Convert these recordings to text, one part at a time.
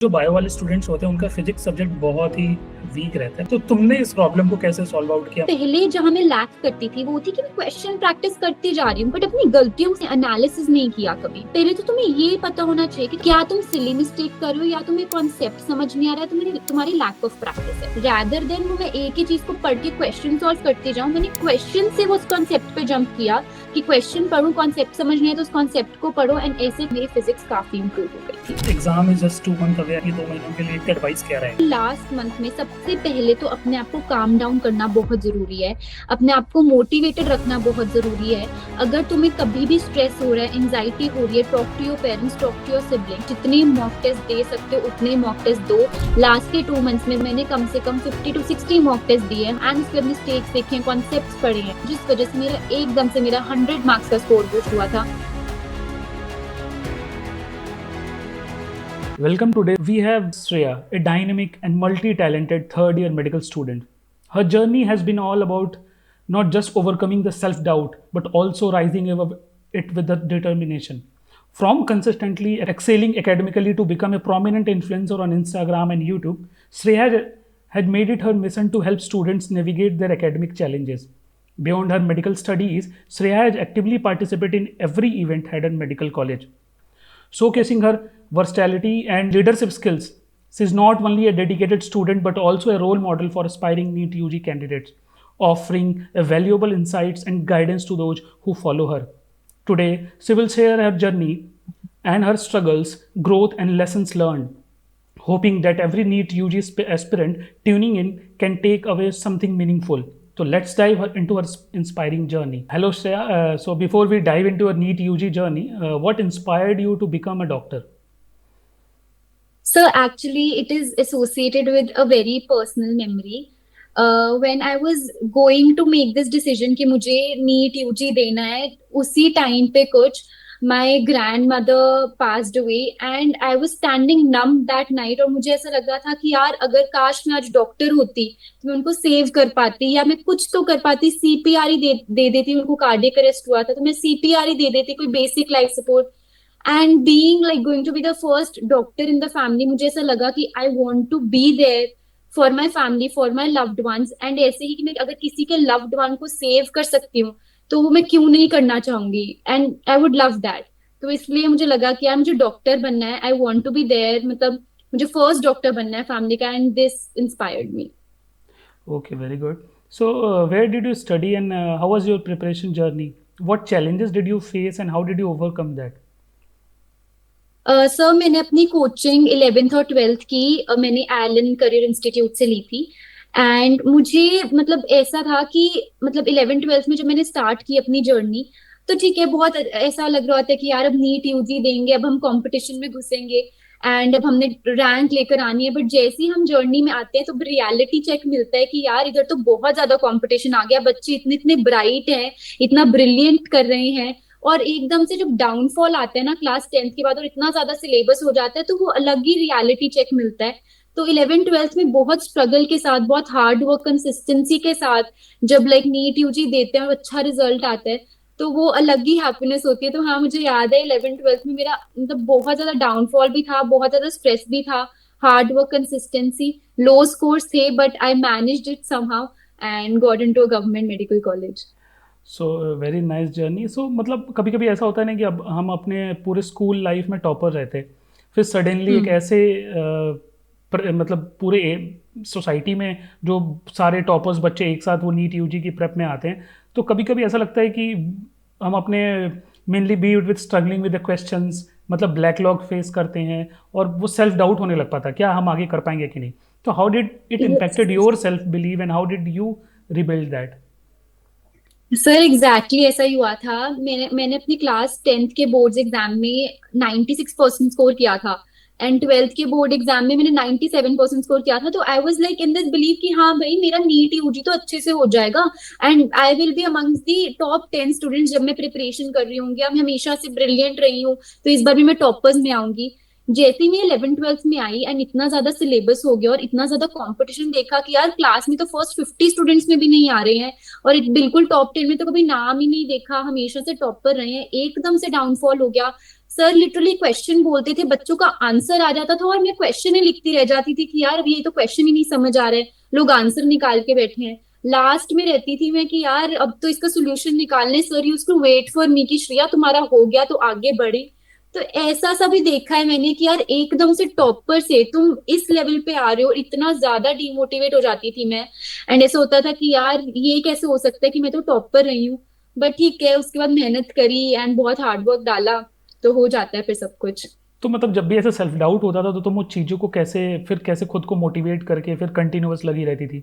जो बायो वाले स्टूडेंट्स होते हैं उनका फिजिक्स सब्जेक्ट बहुत ही वीक रहता है। तो तुमने इस प्रॉब्लम को कैसे सॉल्व आउट किया? पहले जहां मैं लैक करती थी वो थी कि मैं क्वेश्चन प्रैक्टिस करती जा रही हूँ बट अपनी गलतियों से एनालिसिस नहीं किया कभी। पहले तो तुम्हें ये पता होना चाहिए कि क्या तुम सिली मिस्टेक कर रहे हो या तुम्हें कॉन्सेप्ट समझ नहीं आ रहा है, तुम्हारी लैक ऑफ प्रैक्टिस है। रैदर देन वो मैं एक ही चीज को पढ़ के क्वेश्चन सॉल्व करती जाऊँ, मैंने क्वेश्चन से वो उस कॉन्सेप्ट पे जंप किया कि क्वेश्चन पढ़ो, कॉन्सेप्ट समझ नहीं है तो उस कॉन्सेप्ट को पढ़ो, एंड ऐसे मेरी फिजिक्स काफी इंप्रूव हो गई थी। Exam is just 2 month away, ये 2 महीनों के लिए एडवाइस क्या रहे? लास्ट मंथ में सबसे पहले तो अपने आप को काम डाउन करना बहुत जरूरी है, अपने आप को मोटिवेटेड रखना बहुत जरूरी है। अगर तुम्हें कभी भी स्ट्रेस हो रहा है, एंजाइटी हो रही है, talk to your parents, talk to your sibling. जितने मॉक टेस्ट दे सकते हो उतने मॉक टेस्ट दो। लास्ट के 2 मंथ्स में मैंने कम से कम 50 to 60 मॉक टेस्ट दिए हैं एंड उसके मिस्टेक्स देखे, कॉन्सेप्ट्स पढ़े हैं, जिस वजह से मेरा एकदम से मेरा 100 मार्क्स का स्कोर बूस्ट हुआ था। Welcome. Today we have Shreya, a dynamic and multi-talented third year medical student. Her journey has been all about not just overcoming the self-doubt but also rising above it with the determination. From consistently excelling academically to become a prominent influencer on Instagram and YouTube, Shreya had made it her mission to help students navigate their academic challenges. Beyond her medical studies, Shreya has actively participated in every event held at medical college, showcasing her versatility and leadership skills. She is not only a dedicated student but also a role model for aspiring NEET UG candidates, offering a valuable insights and guidance to those who follow her. Today, she will share her journey and her struggles, growth, and lessons learned, hoping that every NEET UG aspirant tuning in can take away something meaningful. So let's dive into her inspiring journey. Hello Shreya. So before we dive into your NEET UG journey, what inspired you to become a doctor? So actually, it is associated with a very personal memory. When I was going to make this decision कि मुझे NEET UG देना है, उसी time पे कुछ my grandmother passed away and I was standing numb that night, और मुझे ऐसा लग रहा था कि यार अगर काश मैं आज डॉक्टर होती तो मैं उनको सेव कर पाती या मैं कुछ तो कर पाती, सीपीआर ही दे देती। उनको कार्डियक अरेस्ट हुआ था तो मैं सीपीआर ही दे देती, कोई basic life support. And being like going to be the first doctor in the family, मुझे ऐसा लगा कि I want to be there for my family, for my loved ones. And ऐसे ही कि मैं अगर किसी के लव्ड वन को सेव कर सकती हूँ तो वो मैं क्यों नहीं करना चाहूंगी, and I would love that. तो इसलिए मुझे लगा कि यार मुझे डॉक्टर बनना है, I want to be there, मतलब मुझे फर्स्ट डॉक्टर बनना है फैमिली का, and this inspired me. Okay, very good. So where did you study and how was your preparation journey? What challenges did you face and how did you overcome that? Sir मैंने अपनी coaching 11th और 12th की मैंने Elon career institute से ली थी। And मुझे मतलब ऐसा था कि मतलब 11th 12th में जब मैंने स्टार्ट की अपनी जर्नी, तो ठीक है बहुत ऐसा लग रहा था कि यार अब नीट यूजी देंगे, अब हम कंपटीशन में घुसेंगे एंड अब हमने रैंक लेकर आनी है। बट जैसे ही हम जर्नी में आते हैं तो रियलिटी चेक मिलता है कि यार इधर तो बहुत ज्यादा कंपटीशन आ गया, बच्चे इतने इतने ब्राइट हैं, इतना ब्रिलियंट कर रहे हैं, और एकदम से जब डाउनफॉल आता है ना क्लास 10th के बाद और इतना ज्यादा सिलेबस हो जाता है तो वो अलग ही रियलिटी चेक मिलता है। तो 11th 12th में बहुत स्ट्रगल के साथ, बहुत हार्ड वर्क, कंसिस्टेंसी के साथ जब लाइक नीट यूजी देते हैं और अच्छा रिजल्ट आता है तो वो अलग ही हैप्पीनेस होती है। तो हाँ मुझे याद है 11th 12th में मेरा मतलब बहुत ज्यादा डाउनफॉल भी था, बहुत ज्यादा स्ट्रेस भी था, hard work, consistency, low scores थे, but I managed it somehow and got into a government medical college. So very nice journey. So मतलब कभी कभी ऐसा होता है ना कि अब हम अपने पूरे स्कूल लाइफ में टॉपर रहते, फिर सडनली एक ऐसे मतलब पूरे सोसाइटी में जो सारे टॉपर्स बच्चे एक साथ वो नीट यूजी की प्रेप में आते हैं, तो कभी कभी ऐसा लगता है कि हम अपने mainly be with struggling with the questions, मतलब ब्लैक लॉग फेस करते हैं और वो सेल्फ डाउट होने लग पाता क्या हम आगे कर पाएंगे कि नहीं। तो how did it impacted your self believe and how did you rebuild that? Sir exactly ऐसा ही हुआ था। मैंने अपनी क्लास 10th के बोर्ड्स एग्जाम में 96% स्कोर किया था एंड 12th के बोर्ड एग्जाम में मैंने 97% स्कोर किया था। तो I was like in this believe कि हाँ भाई मेरा नीट यूजी तो अच्छे से हो जाएगा and I will be amongst the top 10 students. जब मैं प्रिपरेशन कर रही हूँ, मैं हमेशा से ब्रिलियंट रही हूँ तो इस बार भी मैं टॉपर्स में आऊंगी। जैसे ही मैं 11th 12th में आई एंड इतना ज्यादा सिलेबस हो गया और इतना ज्यादा कंपटीशन देखा कि यार क्लास में तो फर्स्ट 50 स्टूडेंट्स में भी नहीं आ रहे हैं और बिल्कुल टॉप 10 में तो कभी नाम ही नहीं देखा, हमेशा से टॉप पर रहे हैं, एकदम से डाउनफॉल हो गया। सर लिटरली क्वेश्चन बोलते थे, बच्चों का आंसर आ जाता था और मैं क्वेश्चन ही लिखती रह जाती थी कि यार ये तो क्वेश्चन ही नहीं समझ आ रहा है, लोग आंसर निकाल के बैठे हैं। लास्ट में रहती थी मैं कि यार अब तो इसका सोल्यूशन निकालने, sir use to wait for me कि श्रेया तुम्हारा हो गया तो आगे बढ़े। तो ऐसा सा भी देखा है मैंने कि यार एकदम से टॉपर से तुम इस लेवल पे आ रहे हो, इतना ज्यादा डिमोटिवेट हो जाती थी मैं। एंड ऐसा होता था कि यार ये कैसे हो सकता है कि मैं तो टॉपर रही हूँ। बट ठीक है, उसके बाद मेहनत करी एंड बहुत हार्ड वर्क डाला, तो हो जाता है फिर सब कुछ। तो मतलब जब भी ऐसे सेल्फ डाउट होता था तो तुम उन चीज़ों को कैसे फिर कैसे खुद को मोटिवेट करके फिर कंटिन्यूअस लगी रहती थी?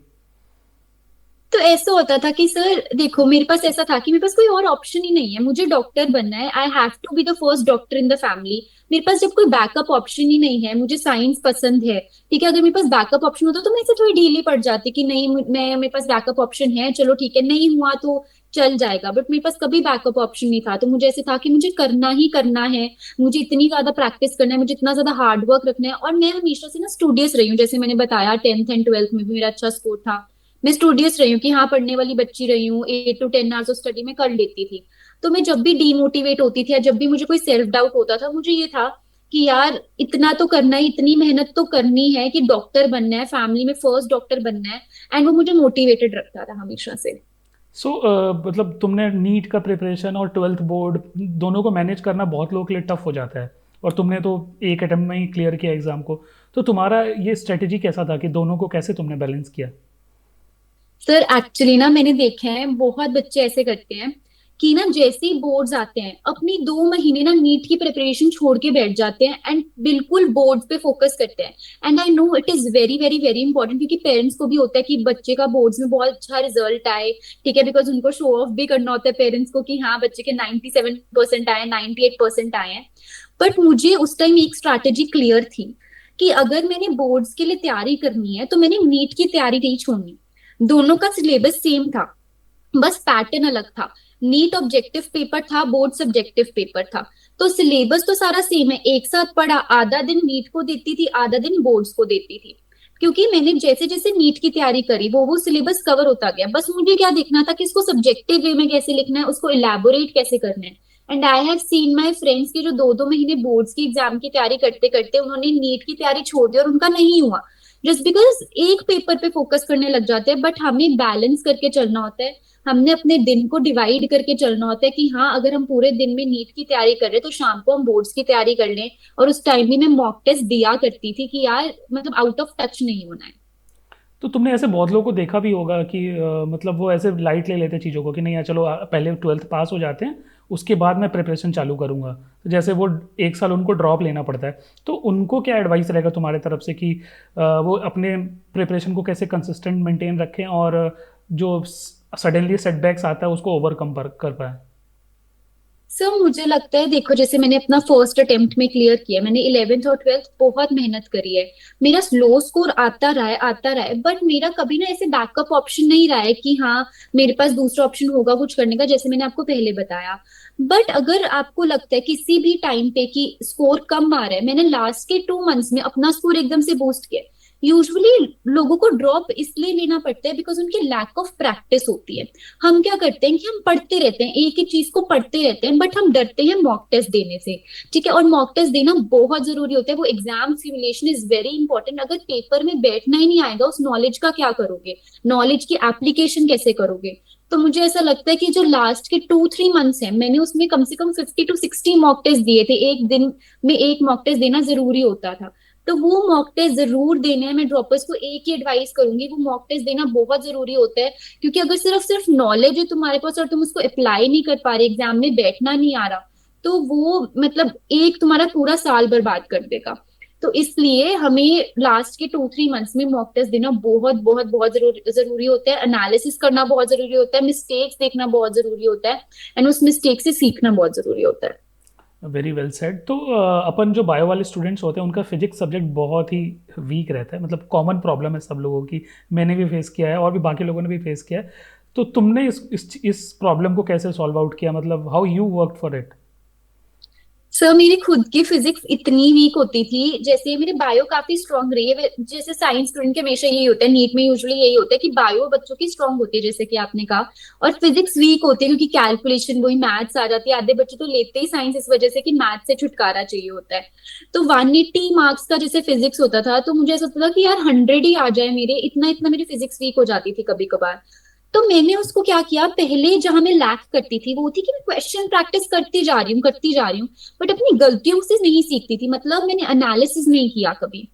तो ऐसा होता था कि सर देखो, मेरे पास ऐसा था कि मेरे पास कोई और ऑप्शन ही नहीं है, मुझे डॉक्टर बनना है, I have to be the first doctor in the family. मेरे पास जब कोई बैकअप ऑप्शन ही नहीं है, मुझे साइंस पसंद है, ठीक है, अगर मेरे पास बैकअप ऑप्शन होता तो मैं ऐसे थोड़ी ढीली पड़ जाती कि नहीं मैं मेरे पास बैकअप ऑप्शन है, चलो ठीक है, नहीं हुआ तो चल जाएगा। बट मेरे पास कभी बैकअप ऑप्शन नहीं था, तो मुझे ऐसे था कि मुझे करना ही करना है, मुझे इतनी ज्यादा प्रैक्टिस करना है, मुझे इतना ज्यादा हार्ड वर्क रखना है। और मैं हमेशा से ना स्टूडियस रही हूँ, जैसे मैंने बताया 10th एंड 12th में भी मेरा अच्छा स्कोर था। मैं स्टूडियस रही हूँ कि हाँ पढ़ने वाली बच्ची रही हूँ, 8 to 10 आवर्स ऑफ स्टडी में कर लेती थी। तो मैं जब भी डीमोटिवेट होती थी या जब भी मुझे कोई सेल्फ डाउट होता था, मुझे ये था कि यार इतना तो करना है, इतनी मेहनत तो करनी है कि डॉक्टर बनना है, फैमिली में फर्स्ट डॉक्टर बनना है। एंड वो मुझे मोटिवेटेड रखता था हमेशा से। सो मतलब तुमने नीट का प्रिपरेशन और ट्वेल्थ बोर्ड दोनों को मैनेज करना बहुत लोगों के लिए टफ हो जाता है, और तुमने तो एक अटेम्प्ट में ही क्लियर किया एग्ज़ाम को। तो तुम्हारा ये स्ट्रेटेजी कैसा था कि दोनों को कैसे तुमने बैलेंस किया? सर एक्चुअली ना मैंने देखे हैं बहुत बच्चे ऐसे करते हैं कि ना जैसे ही बोर्ड्स आते हैं अपनी 2 महीने ना नीट की प्रिपरेशन छोड़ के बैठ जाते हैं एंड बिल्कुल बोर्ड पे फोकस करते हैं। And I know it is very very very important, क्योंकि पेरेंट्स को भी होता है कि बच्चे का बोर्ड्स में बहुत अच्छा रिजल्ट आए, ठीक है, बिकॉज उनको शो ऑफ भी करना होता है पेरेंट्स को कि हाँ बच्चे के 97% आए, 98% आए हैं। बट मुझे उस टाइम एक स्ट्रैटेजी क्लियर थी कि अगर मैंने बोर्ड्स के लिए तैयारी करनी है तो मैंने नीट की तैयारी नहीं छोड़नी। दोनों का सिलेबस सेम था, बस पैटर्न अलग था। नीट ऑब्जेक्टिव पेपर था, बोर्ड सब्जेक्टिव पेपर था। तो सिलेबस तो सारा सेम है, एक साथ पढ़ा, आधा दिन नीट को देती थी, आधा दिन बोर्ड्स को देती थी। क्योंकि मैंने जैसे जैसे नीट की तैयारी करी वो सिलेबस कवर होता गया, बस मुझे क्या देखना था कि इसको सब्जेक्टिव वे में कैसे लिखना है, उसको इलेबोरेट कैसे करना है। And I have seen my friends की जो 2 2 महीने बोर्ड्स की एग्जाम की तैयारी करते करते उन्होंने नीट की तैयारी छोड़ दी और उनका नहीं हुआ, जस्ट बिकॉज एक पेपर पे फोकस करने लग जाते हैं। बट हमें बैलेंस करके चलना होता है, हमने अपने दिन को डिवाइड करके चलना होता है कि हाँ अगर हम पूरे दिन में नीट की तैयारी कर रहे हैं तो शाम को हम बोर्ड्स की तैयारी कर लें। और उस टाइम भी मैं मॉक टेस्ट दिया करती थी कि यार मतलब आउट ऑफ टच नहीं होना है। तो तुमने ऐसे बहुत लोगों को देखा भी होगा कि मतलब वो ऐसे लाइट ले लेते चीज़ों को कि नहीं यार चलो पहले ट्वेल्थ पास हो जाते हैं, उसके बाद मैं प्रिपरेशन चालू करूँगा। तो जैसे वो एक साल उनको ड्रॉप लेना पड़ता है, तो उनको क्या एडवाइस रहेगा तुम्हारे तरफ से कि वो अपने प्रिपरेशन को कैसे कंसिस्टेंट मेंटेन रखें और जो सडनली सेटबैक्स आता है उसको ओवरकम कर पाए? सर मुझे लगता है देखो, जैसे मैंने अपना फर्स्ट अटेम्प्ट में क्लियर किया, मैंने 11th और 12th बहुत मेहनत करी है, मेरा स्लो स्कोर आता रहा है, बट मेरा कभी ना ऐसे बैकअप ऑप्शन नहीं रहा है कि हाँ मेरे पास दूसरा ऑप्शन होगा कुछ करने का, जैसे मैंने आपको पहले बताया। बट अगर आपको लगता है किसी भी टाइम पे कि स्कोर कम आ रहा है, मैंने लास्ट के 2 मंथ्स में अपना स्कोर एकदम से बूस्ट किया। यूजुअली लोगों को ड्रॉप इसलिए लेना पड़ता है बिकॉज उनकी लैक ऑफ प्रैक्टिस होती है। हम क्या करते हैं कि हम पढ़ते रहते हैं, एक ही चीज को पढ़ते रहते हैं, बट हम डरते हैं मॉक टेस्ट देने से, ठीक है। और मॉक टेस्ट देना बहुत जरूरी होता है, वो exam simulation is very important. अगर पेपर में बैठना ही नहीं आएगा उस नॉलेज का क्या करोगे, नॉलेज की एप्लीकेशन कैसे करोगे। तो मुझे ऐसा लगता है कि जो लास्ट के 2 3 मंथ्स हैं मैंने उसमें कम से कम 50 to 60 मॉक टेस्ट दिए थे, एक दिन में एक मॉक टेस्ट देना जरूरी होता था। तो वो मॉक टेस्ट जरूर देने हैं, मैं ड्रॉपर्स को एक ही एडवाइस करूंगी, वो मॉक टेस्ट देना बहुत जरूरी होता है। क्योंकि अगर सिर्फ सिर्फ नॉलेज है तुम्हारे पास और तुम उसको अप्लाई नहीं कर पा रहे, एग्जाम में बैठना नहीं आ रहा, तो वो मतलब एक तुम्हारा पूरा साल बर्बाद कर देगा। तो इसलिए हमें लास्ट के 2 3 मंथ्स में मॉक टेस्ट देना बहुत बहुत बहुत जरूरी होता है, एनालिसिस करना बहुत जरूरी होता है, मिस्टेक्स देखना बहुत जरूरी होता है, एंड उस मिस्टेक से सीखना बहुत जरूरी होता है। Very well said. तो अपन जो बायो वाले स्टूडेंट्स होते हैं उनका फिजिक्स सब्जेक्ट बहुत ही वीक रहता है, मतलब कॉमन प्रॉब्लम है सब लोगों की। मैंने भी फेस किया है और भी बाकी लोगों ने भी फेस किया है। तो तुमने इस प्रॉब्लम को कैसे सॉल्व आउट किया, मतलब how you work for it? Sir मेरी खुद की फिजिक्स इतनी वीक होती थी, जैसे मेरी बायो काफी स्ट्रांग रही है। जैसे साइंस स्टूडेंट के हमेशा यही होता है, नीट में यूजुअली यही होता है कि बायो बच्चों की स्ट्रांग होती है जैसे कि आपने कहा, और फिजिक्स वीक होती है क्योंकि कैलकुलेशन वही मैथ्स आ जाती है। आधे बच्चे तो लेते ही साइंस इस वजह से कि मैथ्स से छुटकारा चाहिए होता है। तो 180 मार्क्स का जैसे फिजिक्स होता था तो मुझे ऐसा होता था कि यार 100 ही आ जाए मेरे, इतना इतना मेरी फिजिक्स वीक हो जाती थी कभी कभार। तो मैंने उसको क्या किया, पहले जहां मैं लैक करती थी वो थी कि मैं क्वेश्चन प्रैक्टिस करती जा रही हूँ, बट अपनी गलतियों से नहीं सीखती थी, मतलब मैंने एनालिसिस नहीं किया कभी।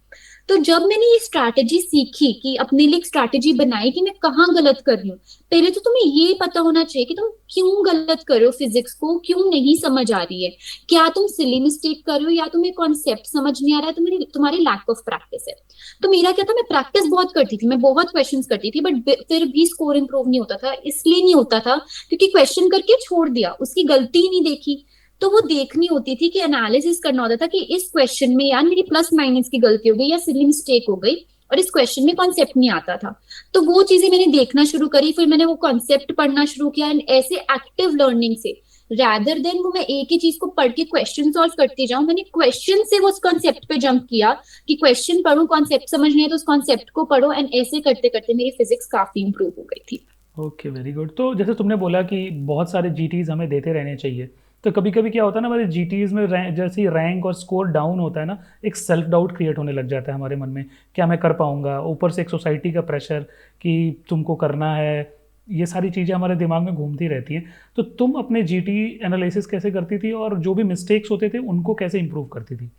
तो जब मैंने ये स्ट्रैटेजी सीखी कि अपने लिए एक स्ट्रैटेजी बनाई कि मैं कहाँ गलत कर रही हूँ, पहले तो तुम्हें ये पता होना चाहिए कि तुम क्यों गलत कर रहे हो, फिजिक्स को क्यों नहीं समझ आ रही है। क्या तुम सिली मिस्टेक कर रहे हो या तुम्हें कॉन्सेप्ट समझ नहीं आ रहा है, तुम्हारी लैक ऑफ प्रैक्टिस है। तो मेरा क्या था, मैं प्रैक्टिस बहुत करती थी, मैं बहुत क्वेश्चंस करती थी, बट फिर भी स्कोर इंप्रूव नहीं होता था। इसलिए नहीं होता था क्योंकि क्वेश्चन करके छोड़ दिया, उसकी गलती ही नहीं देखी। तो वो देखनी होती थी कि एनालिसिस करना होता था कि इस क्वेश्चन में यार मेरी प्लस माइनस की गलती हो गई या सिली मिस्टेक हो गई, और इस क्वेश्चन में कॉन्सेप्ट नहीं आता था। तो वो चीजें मैंने देखना शुरू करी, फिर मैंने वो कॉन्सेप्ट पढ़ना शुरू किया, एंड ऐसे एक्टिव लर्निंग से रैदर देन वो मैं एक ही चीज को पढ़ के क्वेश्चन सॉल्व करती जाऊं, मैंने क्वेश्चन से वो उस कॉन्सेप्ट पे जंप किया कि क्वेश्चन पढ़ो, कॉन्सेप्ट समझ नहीं है तो उस कॉन्सेप्ट को पढ़ो, एंड ऐसे करते करते मेरी फिजिक्स काफी इंप्रूव हो गई थी। Okay, very good. तो जैसे तुमने बोला कि बहुत सारे जीटीज हमें देते रहने चाहिए, तो कभी कभी क्या होता है ना, हमारे जीटीज में जैसे ही रैंक और स्कोर डाउन होता है ना, एक सेल्फ डाउट क्रिएट होने लग जाता है हमारे मन में, क्या मैं कर पाऊंगा, ऊपर से एक सोसाइटी का प्रेशर कि तुमको करना है, ये सारी चीज़ें हमारे दिमाग में घूमती रहती हैं। तो तुम अपने जीटी एनालिसिस कैसे करती थी, और जो भी मिस्टेक्स होते थे उनको कैसे इंप्रूव करती थी?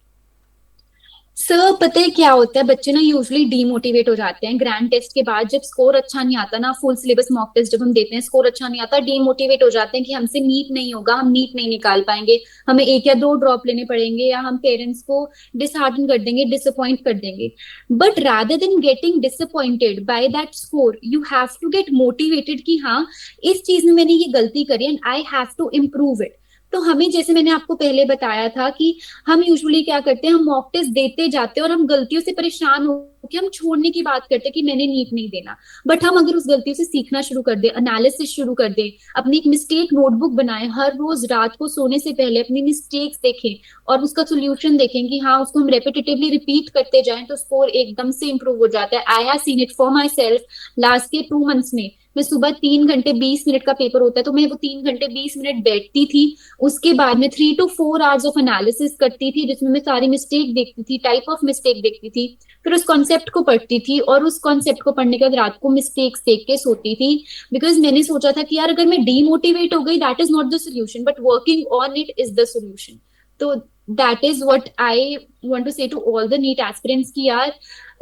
सर पता है क्या होता है, बच्चे ना यूजुअली डीमोटिवेट हो जाते हैं ग्रैंड टेस्ट के बाद, जब स्कोर अच्छा नहीं आता ना, फुल सिलेबस मॉक टेस्ट जब हम देते हैं स्कोर अच्छा नहीं आता, डीमोटिवेट हो जाते हैं कि हमसे नीट नहीं होगा, हम नीट नहीं निकाल पाएंगे, हमें एक या दो ड्रॉप लेने पड़ेंगे, या हम पेरेंट्स को डिसहार्टन कर देंगे, डिसअपॉइंट कर देंगे। But rather than getting disappointed by that score, you have to get motivated कि हाँ इस चीज में मैंने ये गलती करी and I have to improve it. तो हमें, जैसे मैंने आपको पहले बताया था कि हम यूजुअली क्या करते हैं, हम मॉक टेस्ट देते जाते हैं और हम गलतियों से परेशान होकर हम छोड़ने की बात करते हैं कि मैंने नीट नहीं देना। बट हम अगर उस गलतियों से सीखना शुरू कर दे, एनालिसिस शुरू कर दे, अपनी एक मिस्टेक नोटबुक बनाए, हर रोज रात को सोने से पहले अपनी मिस्टेक्स देखें और उसका सोल्यूशन देखें कि हाँ उसको हम रेपिटेटिवली रिपीट करते जाएं, तो स्कोर एकदम से इंप्रूव हो जाता है। I have seen it for my self. Last के 2 मंथ्स में मैं सुबह 3 घंटे 20 मिनट का पेपर होता है तो मैं वो 3 घंटे 20 मिनट बैठती थी, उसके बाद में 3 to 4 आवर्स ऑफ एनालिसिस करती थी जिसमें मैं सारी मिस्टेक देखती थी, टाइप ऑफ मिस्टेक देखती थी, फिर उस कॉन्सेप्ट को पढ़ती थी, और उस कॉन्सेप्ट को पढ़ने के बाद रात को मिस्टेक्स देख के सोती थी। बिकॉज मैंने सोचा था कि यार अगर मैं डीमोटिवेट हो गई that is not the solution, but working on it is the solution. तो that is what I want to say to all the NEET aspirants कि यार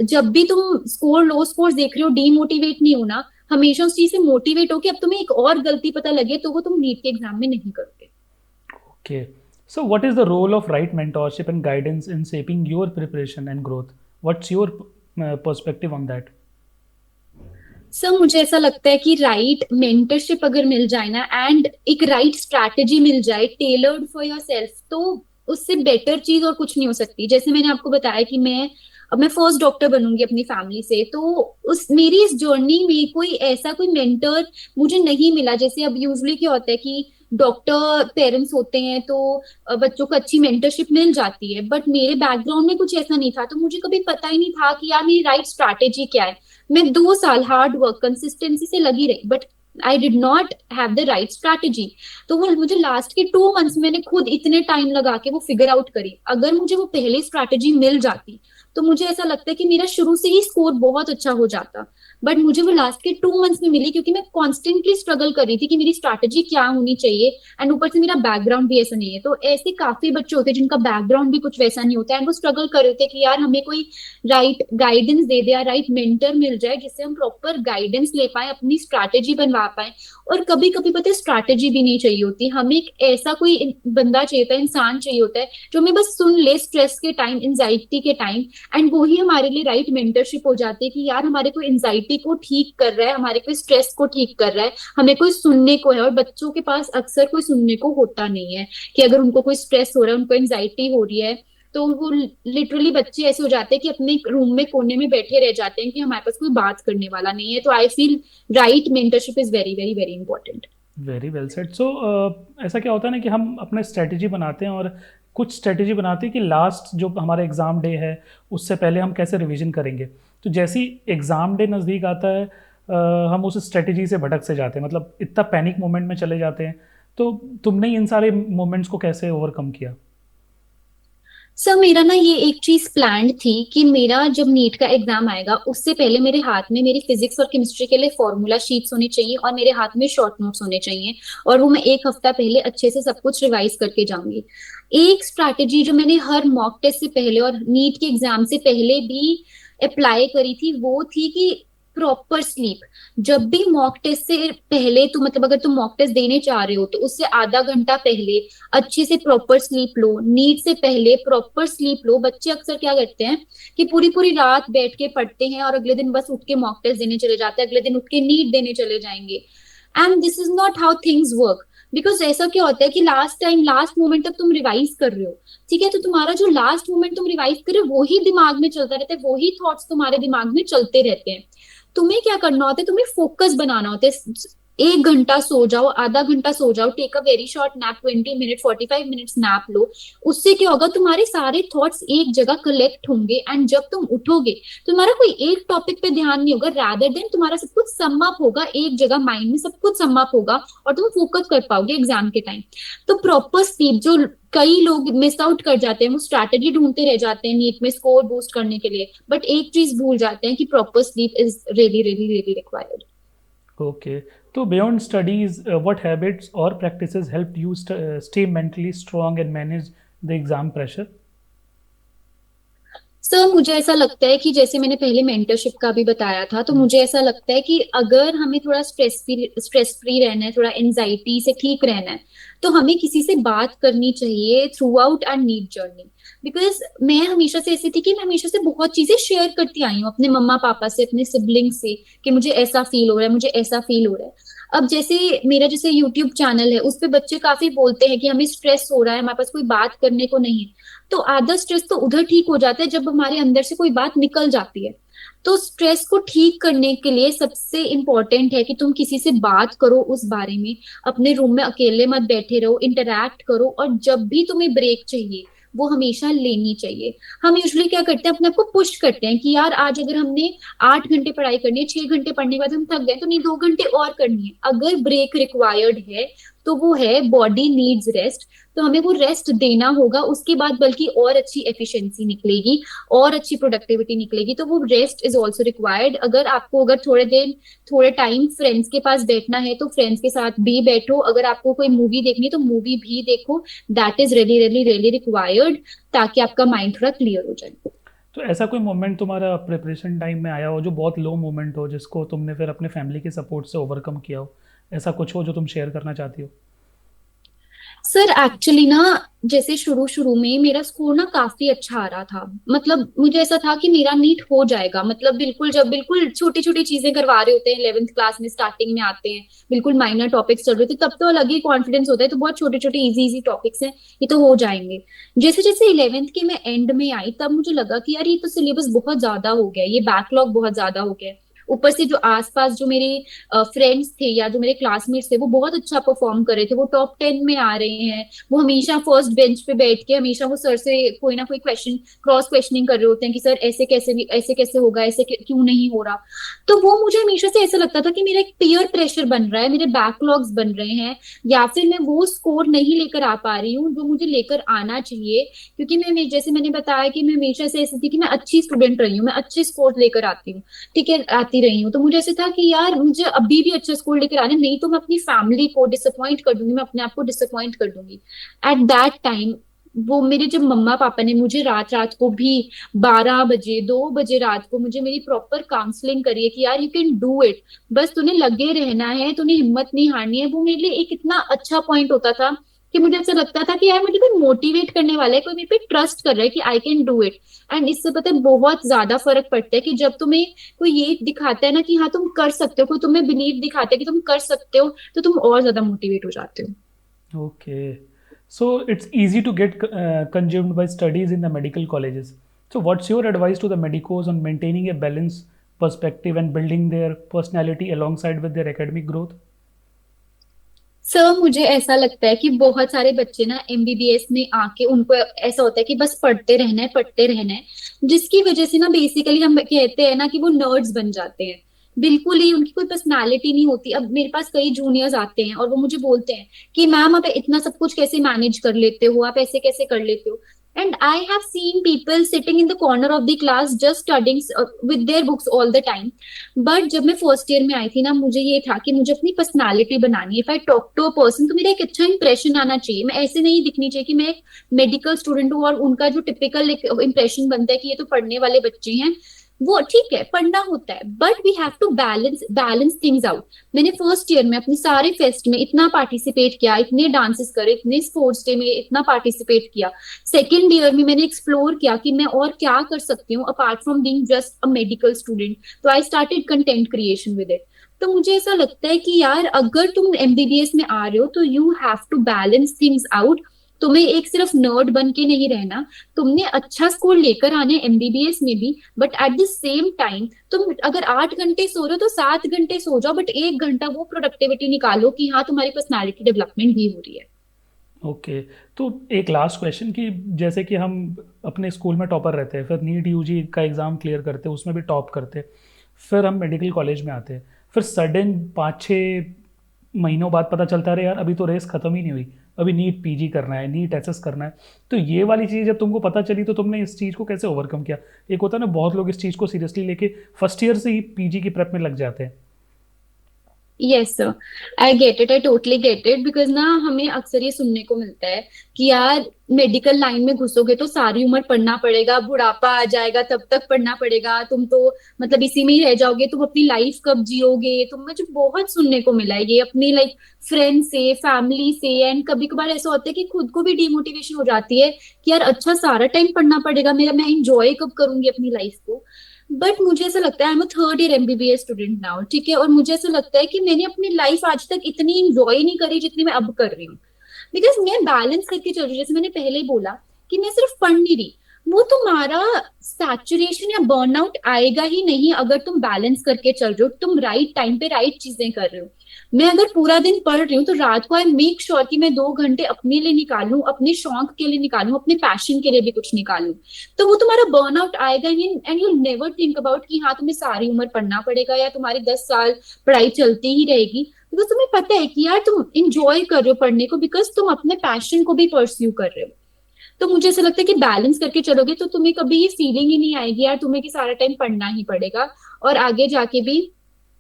जब भी तुम स्कोर लो स्कोर देख रहे हो, डीमोटिवेट नहीं होना, हमेशा उस चीज से मोटिवेट हो कि अब तुम्हें एक और गलती पता लगे तो वो तुम नीट के एग्जाम में नहीं करोगे। Okay. So, what is the role of right mentorship and guidance in shaping your preparation and growth? What's your perspective on that? Sir मुझे ऐसा लगता है कि राइट मेंटरशिप अगर मिल जाए ना, एंड एक राइट स्ट्रैटेजी मिल जाए टेलर्ड फॉर योर सेल्फ, तो उससे बेटर चीज और कुछ नहीं हो सकती। जैसे मैंने आपको बताया कि मैं फर्स्ट डॉक्टर बनूंगी अपनी फैमिली से, तो उस मेरी इस जर्नी में कोई मेंटर मुझे नहीं मिला। जैसे अब यूजुअली क्या होता है कि डॉक्टर पेरेंट्स होते हैं तो बच्चों को अच्छी मेंटरशिप मिल जाती है, बट मेरे बैकग्राउंड में कुछ ऐसा नहीं था, तो मुझे कभी पता ही नहीं था कि यार मेरी राइट स्ट्रैटेजी क्या है। मैं 2 साल हार्ड वर्क कंसिस्टेंसी से लगी रही, but I did not have the right strategy. तो वो मुझे लास्ट के 2 मंथ्स मैंने खुद इतने टाइम लगा के वो फिगर आउट करी। अगर मुझे वो पहले स्ट्रैटेजी मिल जाती तो मुझे ऐसा लगता है कि मेरा शुरू से ही स्कोर बहुत अच्छा हो जाता, बट मुझे वो लास्ट के 2 मंथ्स में मिली क्योंकि मैं कॉन्स्टेंटली स्ट्रगल कर रही थी कि मेरी स्ट्रैटेजी क्या होनी चाहिए, एंड ऊपर से मेरा बैकग्राउंड भी ऐसा नहीं है। तो ऐसे काफी बच्चे होते हैं जिनका बैकग्राउंड भी कुछ वैसा नहीं होता है, एंड वो स्ट्रगल कर रहे थे कि यार हमें कोई राइट गाइडेंस दे दे या राइट मेंटर मिल जाए जिससे हम प्रॉपर गाइडेंस ले पाए, अपनी स्ट्रैटेजी बनवा पाए। और कभी कभी पता है स्ट्रैटेजी भी नहीं चाहिए होती, हमें एक ऐसा कोई बंदा चाहिए होता है, इंसान चाहिए होता है जो हमें बस सुन ले स्ट्रेस के टाइम, एंजाइटी के टाइम, एंड वो ही हमारे लिए राइट मेंटरशिप हो जाती है कि यार हमारे कोई एंजाइटी को ठीक कर रहा है, हमारे कोई स्ट्रेस को ठीक कर रहा है, हमें कोई सुनने को है। और बच्चों के पास अक्सर कोई सुनने को होता नहीं है कि अगर उनको कोई स्ट्रेस हो रहा है, उनको एंजाइटी हो रही है, तो वो लिटरली बच्चे ऐसे हो जाते हैं कि अपने रूम में कोने में बैठे रह जाते हैं कि हमारे पास कोई बात करने वाला नहीं है। तो I feel right mentorship is very very very important. Very well said. So ऐसा क्या होता है ना कि हम अपना स्ट्रेटजी बनाते हैं और कुछ स्ट्रेटेजी बनाते हैं कि लास्ट जो हमारा एग्ज़ाम डे है उससे पहले हम कैसे रिवीजन करेंगे। तो जैसे ही एग्ज़ाम डे नज़दीक आता है हम उस स्ट्रेटेजी से भटक से जाते हैं, मतलब इतना पैनिक मोमेंट में चले जाते हैं। तो तुमने इन सारे मोमेंट्स को कैसे ओवरकम किया? सर मेरा ना ये एक चीज प्लान्ड थी कि मेरा जब नीट का एग्जाम आएगा उससे पहले मेरे हाथ में मेरी फिजिक्स और केमिस्ट्री के लिए फॉर्मूला शीट्स होनी चाहिए और मेरे हाथ में शॉर्ट नोट्स होने चाहिए, और वो मैं एक हफ्ता पहले अच्छे से सब कुछ रिवाइज करके जाऊंगी। एक स्ट्रैटेजी जो मैंने हर मॉक टेस्ट से पहले और नीट के एग्जाम से पहले भी अप्लाई करी थी वो थी कि प्रॉपर स्लीप। जब भी मॉक टेस्ट से पहले तो मतलब अगर तुम मॉक टेस्ट देने चाह रहे हो तो उससे आधा घंटा पहले अच्छे से प्रॉपर स्लीप लो। नीट से पहले प्रॉपर स्लीप लो। बच्चे अक्सर क्या करते हैं कि पूरी पूरी रात बैठ के पढ़ते हैं और अगले दिन बस उठ के मॉक टेस्ट देने चले जाते हैं, अगले दिन उठ के नीट देने चले जाएंगे। And this is not how things work. Because ऐसा क्या होता है कि लास्ट मोमेंट तक तुम रिवाइज कर रहे हो, ठीक है, तो तुम्हारा जो लास्ट मोमेंट तुम रिवाइज कर रहे हो वही दिमाग में चलता रहता है, वही थॉट्स तुम्हारे दिमाग में चलते रहते हैं। तुम्हें क्या करना होता है, तुम्हें फोकस बनाना होता है। 1 घंटा सो जाओ, आधा घंटा सो जाओ, take a very short nap, 20 minute 45 minutes nap लो। उससे क्या होगा, तुम्हारे सारे थॉट्स एक जगह कलेक्ट होंगे एंड जब तुम उठोगे तुम्हारा कोई एक टॉपिक पे ध्यान नहीं होगा, रादर देन तुम्हारा सब कुछ सम अप होगा एक जगह, माइंड में सब कुछ सम अप होगा और तुम फोकस कर पाओगे एग्जाम के टाइम। तो प्रॉपर स्लीप जो कई लोग मिस आउट कर जाते हैं, वो स्ट्रैटेजी ढूंढते रह जाते हैं नीट में स्कोर बूस्ट करने के लिए, बट एक चीज भूल जाते हैं कि proper sleep is really really really required. Okay. So beyond studies, what habits or practices helped you stay mentally strong and manage the exam pressure? Sir मुझे ऐसा लगता है कि जैसे मैंने पहले मेंटरशिप का भी बताया था, तो मुझे ऐसा लगता है कि अगर हमें थोड़ा स्ट्रेस फ्री रहना है, थोड़ा एंजाइटी से ठीक रहना है, तो हमें किसी से बात करनी चाहिए throughout our NEET journey. Because मैं हमेशा से ऐसी थी कि मैं हमेशा से बहुत चीजें शेयर करती आई हूँ अपने मम्मा पापा से, अपने सिबलिंग से, कि मुझे ऐसा फील हो रहा है, मुझे ऐसा फील हो रहा है। अब जैसे मेरा जैसे यूट्यूब चैनल है उस पे बच्चे काफी बोलते हैं कि हमें स्ट्रेस हो रहा है, हमारे पास कोई बात करने को नहीं है। तो आधा स्ट्रेस तो उधर ठीक हो जाता है जब हमारे अंदर से कोई बात निकल जाती है। तो स्ट्रेस को ठीक करने के लिए सबसे इम्पोर्टेंट है कि तुम किसी से बात करो उस बारे में। अपने रूम में अकेले मत बैठे रहो, इंटरैक्ट करो, और जब भी तुम्हें ब्रेक चाहिए वो हमेशा लेनी चाहिए। हम यूजुअली क्या करते हैं, अपने आप को पुश करते हैं कि यार आज अगर हमने 8 घंटे पढ़ाई करनी है, 6 घंटे पढ़ने के बाद हम थक गए तो नहीं 2 घंटे और करनी है। अगर ब्रेक रिक्वायर्ड है तो वो है बॉडी नीड्स रेस्ट, तो हमें वो रेस्ट देना होगा। उसके बाद बल्कि और अच्छी एफिशिएंसी निकलेगी और अच्छी प्रोडक्टिविटी निकलेगी। तो वो रेस्ट इज ऑल्सो रिक्वायर्ड। अगर आपको अगर थोड़े टाइम फ्रेंड्स के पास बैठना है तो फ्रेंड्स के साथ भी बैठो, अगर आपको कोई मूवी देखनी है तो मूवी भी देखो। That is really really really required, ताकि आपका माइंड थोड़ा क्लियर हो जाए। तो ऐसा कोई मोमेंट तुम्हारा प्रिपरेशन टाइम में आया हो जो बहुत लो मोमेंट हो, जिसको तुमने फिर अपने फैमिली के सपोर्ट से ओवरकम किया हो? ऐसा कुछ हो जो तुम शेयर करना चाहती हो? सर एक्चुअली ना, जैसे शुरू शुरू में मेरा स्कोर ना काफी अच्छा आ रहा था। मतलब मुझे ऐसा था कि मेरा नीट हो जाएगा, मतलब बिल्कुल जब बिल्कुल छोटी छोटी चीजें करवा रहे होते हैं 11th क्लास में, स्टार्टिंग में आते हैं, बिल्कुल माइनर टॉपिक्स चल रहे थे, तब तो अलग ही कॉन्फिडेंस होता है, तो बहुत छोटे छोटे इजी इजी टॉपिक्स हैं, ये तो हो जाएंगे। जैसे जैसे 11th के मैं एंड में आई तब मुझे लगा कि यार ये तो सिलेबस बहुत ज्यादा हो गया, ये बैकलॉग बहुत ज्यादा हो गया है। ऊपर से जो आसपास जो मेरे फ्रेंड्स थे या जो मेरे क्लासमेट्स थे वो बहुत अच्छा परफॉर्म कर रहे थे, वो टॉप 10 में आ रहे हैं, वो हमेशा फर्स्ट बेंच पे बैठ के हमेशा वो सर से कोई ना कोई क्वेश्चन क्रॉस क्वेश्चनिंग कर रहे होते हैं कि सर ऐसे कैसे होगा, क्यों नहीं हो रहा। तो वो मुझे हमेशा से ऐसा लगता था कि मेरा एक पीयर प्रेशर बन रहा है, मेरे बैकलॉग्स बन रहे हैं, या फिर मैं वो स्कोर नहीं लेकर आ पा रही हूँ जो मुझे लेकर आना चाहिए। क्योंकि जैसे मैंने बताया कि मैं हमेशा से ऐसी थी कि मैं अच्छी स्टूडेंट रही हूँ, मैं अच्छे स्कोर लेकर आती हूँ, ठीक है, आती रही हूँ। तो मुझे ऐसे था कि यार मुझे अभी भी अच्छे स्कोर लेकर आने, नहीं तो मैं अपनी फैमिली को डिसअपॉइंट कर दूंगी, मैं अपने आप को डिसअपॉइंट कर दूंगी। एट दैट टाइम वो मेरे जब मम्मा पापा ने मुझे रात रात को भी 12 बजे 2 बजे रात को मुझे मेरी प्रॉपर काउंसलिंग करी है कि यार यू कैन डू इट, बस तूने लगे रहना है, तूने हिम्मत नहीं हारनी है, वो मेरे लिए एक इतना अच्छा पॉइंट होता था कि मुझे ऐसा लगता था कि यार मुझे कोई मोटिवेट करने वाला है, कोई मेरे पे ट्रस्ट कर रहा है कि I can do it. And इससे पता है बहुत ज्यादा फर्क पड़ता है कि जब तुम्हें कोई ये दिखाता है ना कि हाँ तुम कर सकते हो, कोई तुम्हें बिलीव दिखाता है कि तुम कर सकते हो, तो तुम और ज्यादा मोटिवेट हो जाते हो। Okay. So it's easy to get consumed by studies in the medical colleges. So what's your advice to the medicos on maintaining a balanced perspective and building their personality alongside with their academic growth? Sir मुझे ऐसा लगता है कि बहुत सारे बच्चे ना MBBS में आके उनको ऐसा होता है कि बस पढ़ते रहना है, पढ़ते रहना है, जिसकी वजह से ना बेसिकली हम कहते हैं ना कि वो नर्ड्स बन जाते हैं। बिल्कुल ही उनकी कोई पर्सनालिटी नहीं होती। अब मेरे पास कई जूनियर्स आते हैं और वो मुझे बोलते हैं कि मैम आप इतना सब कुछ कैसे मैनेज कर लेते हो, आप ऐसे कैसे कर लेते हो। And I have seen people sitting in the corner of the class just studying with their books all the time. But जब मैं फर्स्ट ईयर में आई थी ना, मुझे ये था कि मुझे अपनी पर्सनालिटी बनानी है। If I talk to a person तो मेरा एक अच्छा इंप्रेशन आना चाहिए। मैं ऐसे नहीं दिखनी चाहिए कि मैं एक मेडिकल स्टूडेंट हूँ और उनका जो टिपिकल इंप्रेशन बनता है कि ये तो पढ़ने वाले बच्चे हैं। वो ठीक है, पढ़ना होता है, but we have to balance things out. मैंने फर्स्ट ईयर में अपने सारे फेस्ट में इतना पार्टिसिपेट किया, इतने डांसेस करे, इतने स्पोर्ट्स डे में इतना पार्टिसिपेट किया। सेकेंड ईयर में मैंने एक्सप्लोर किया कि मैं और क्या कर सकती हूँ apart from being just a medical student. तो I started content creation with it. तो मुझे ऐसा लगता है कि यार अगर तुम एमबीबीएस में आ रहे हो तो you have to balance things out. तुम्हें एक सिर्फ नर्ड बन के नहीं रहना, तुमने अच्छा स्कोर लेकर आना है एमबीबीएस में भी। But at the same time तुम अगर 8 घंटे सो रहे हो तो 7 घंटे सो जाओ, बट 1 घंटा वो प्रोडक्टिविटी निकालो कि हाँ तुम्हारी पर्सनालिटी डेवलपमेंट भी हो रही है। ओके। तो एक लास्ट क्वेश्चन कि जैसे कि हम अपने स्कूल में टॉपर रहते हैं, फिर नीट यूजी का एग्ज़ाम क्लियर करते हैं, उसमें भी टॉप करते हैं, फिर हम मेडिकल कॉलेज में आते हैं, फिर सडन 5-6 महीनों बाद पता चलता है अरे यार अभी तो रेस ख़त्म ही नहीं हुई, अभी नीट पीजी करना है, नीट एसएस करना है। तो ये वाली चीज़ जब तुमको पता चली तो तुमने इस चीज़ को कैसे ओवरकम किया? एक होता है ना, बहुत लोग इस चीज़ को सीरियसली लेके फर्स्ट ईयर से ही पीजी की प्रेप में लग जाते हैं। Yes sir, I get it, I totally get it. Because ना हमें अक्सर ये सुनने को मिलता है कि यार मेडिकल लाइन में घुसोगे तो सारी उम्र पढ़ना पड़ेगा, बुढ़ापा आ जाएगा तब तक पढ़ना पड़ेगा, तुम तो मतलब इसी में ही रह जाओगे, तुम अपनी लाइफ कब जियोगे। तो मुझे बहुत सुनने को मिला है ये अपनी लाइक फ्रेंड से, फैमिली से। एंड कभी कभार ऐसा होता है कि खुद को भी डिमोटिवेशन हो जाती है कि यार अच्छा सारा टाइम पढ़ना पड़ेगा मेरा, मैं इंजॉय कब करूंगी अपनी लाइफ को। बट मुझे ऐसा लगता है I am a third year MBBS student now, ठीक है, और मुझे ऐसा लगता है कि मैंने अपनी लाइफ आज तक इतनी इंजॉय नहीं करी जितनी मैं अब कर रही हूँ। बिकॉज मैं बैलेंस करके चल रही हूँ। जैसे मैंने पहले ही बोला कि मैं सिर्फ पढ़ नहीं रही। वो तुम्हारा सैचुरेशन या बर्नआउट आएगा ही नहीं अगर तुम बैलेंस करके चल रहे हो, तुम राइट टाइम पे राइट चीजें कर रहे हो। मैं अगर पूरा दिन पढ़ रही हूँ तो रात को आई मेक श्योर कि मैं 2 घंटे अपने लिए निकालूं, अपने शौक के लिए निकालूं, अपने पैशन के लिए भी कुछ निकालूं। तो वो तुम्हारा बर्नआउट आएगा ही। And you never think about कि हाँ तुम्हें सारी उम्र पढ़ना पड़ेगा या तुम्हारी 10 साल पढ़ाई चलती ही रहेगी। बिकॉज तुम्हें पता है कि यार तुम इंजॉय कर रहे हो पढ़ने को, बिकॉज तुम अपने पैशन को भी परस्यू कर रहे हो। तो मुझे ऐसा लगता है कि बैलेंस करके चलोगे तो तुम्हें कभी ये फीलिंग ही नहीं आएगी यार तुम्हें कि सारा टाइम पढ़ना ही पड़ेगा। और आगे जाके भी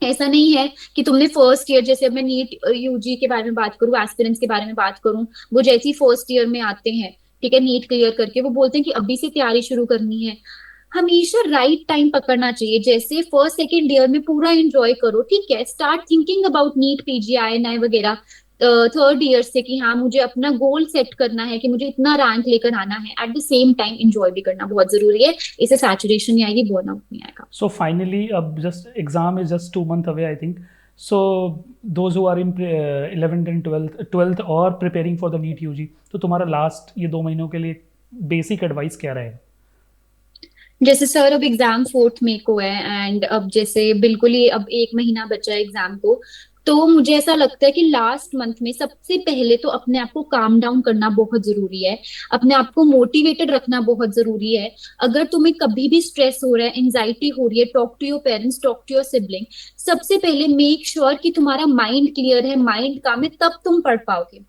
ऐसा नहीं है कि तुमने फर्स्ट ईयर, जैसे अब मैं नीट यूजी के बारे में बात करूं, एस्पिरेंट्स के बारे में बात करूं, वो जैसे ही फर्स्ट ईयर में आते हैं, ठीक है, नीट क्लियर करके वो बोलते हैं कि अभी से तैयारी शुरू करनी है। हमेशा राइट टाइम पकड़ना चाहिए। जैसे फर्स्ट सेकेंड ईयर में पूरा एंजॉय करो, ठीक है, start thinking about NEET PGI वगैरह थर्ड ईयर से कि हाँ मुझे अपना गोल सेट करना है कि मुझे इतना रैंक लेकर आना है। At the same time enjoy भी करना बहुत जरूरी है। इससे सैचुरेशन नहीं आएगी, बर्नआउट नहीं आएगा। So finally, just exam is just 2 months away, I think. So those who are in 11th and 12th or preparing for the NEET UG, तो तुम्हारा लास्ट ये 2 महीनों के लिए बेसिक एडवाइस क्या रहेगा? जैसे सर अब एग्जाम 4 मई को है एंड अब जैसे बिल्कुल ही अब 1 महीना बचा है एग्जाम को। तो मुझे ऐसा लगता है कि लास्ट मंथ में सबसे पहले तो अपने आप को काम डाउन करना बहुत जरूरी है। अपने आप को मोटिवेटेड रखना बहुत जरूरी है। अगर तुम्हें कभी भी स्ट्रेस हो रहा है, एंजाइटी हो रही है, talk to your parents, talk to your sibling. सबसे पहले मेक श्योर कि तुम्हारा माइंड क्लियर है, माइंड काम है, तब तुम पढ़ पाओगे।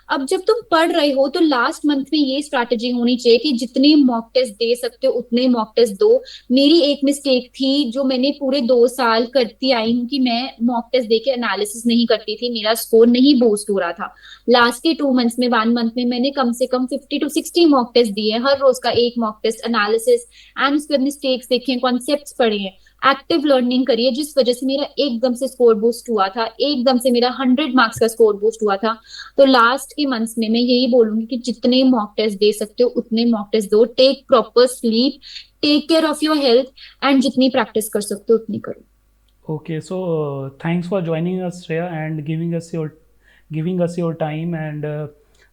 अब जब तुम पढ़ रहे हो तो लास्ट मंथ में ये स्ट्रैटेजी होनी चाहिए कि जितने मॉक टेस्ट दे सकते हो उतने मॉक टेस्ट दो। मेरी एक मिस्टेक थी जो मैंने पूरे 2 साल करती आई हूँ कि मैं मॉक टेस्ट देके एनालिसिस नहीं करती थी, मेरा स्कोर नहीं बूस्ट हो रहा था। लास्ट के 2 मंथ्स में, 1 मंथ में मैंने कम से कम 50 to 60 मॉक टेस्ट दिए हैं, हर रोज का एक मॉक टेस्ट एनालिसिस एंड उसके मिस्टेक्स देखे, कॉन्सेप्ट पढ़े हैं, एक्टिव लर्निंग करिए, जिस वजह से मेरा एकदम से स्कोर बूस्ट हुआ था, एकदम से मेरा 100 मार्क्स का स्कोर बूस्ट हुआ था। तो लास्ट के मंथ्स में मैं यही बोलूंगी कि जितने मॉक टेस्ट दे सकते हो उतने मॉक टेस्ट दो। Take proper sleep, take care of your health, and जितनी प्रैक्टिस कर सकते हो उतनी करो। Okay, so thanks for joining us, Shreya, and giving us your time. And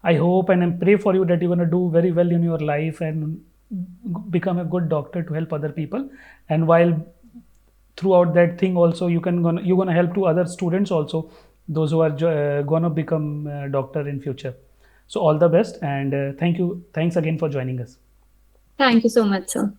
I hope and I pray for you that you're gonna do very well in your life and become a good doctor to help other people. And while throughout that thing also, you're gonna help to other students also those who are gonna become doctor in future. So all the best, and thank you. Thanks again for joining us. Thank you so much, sir.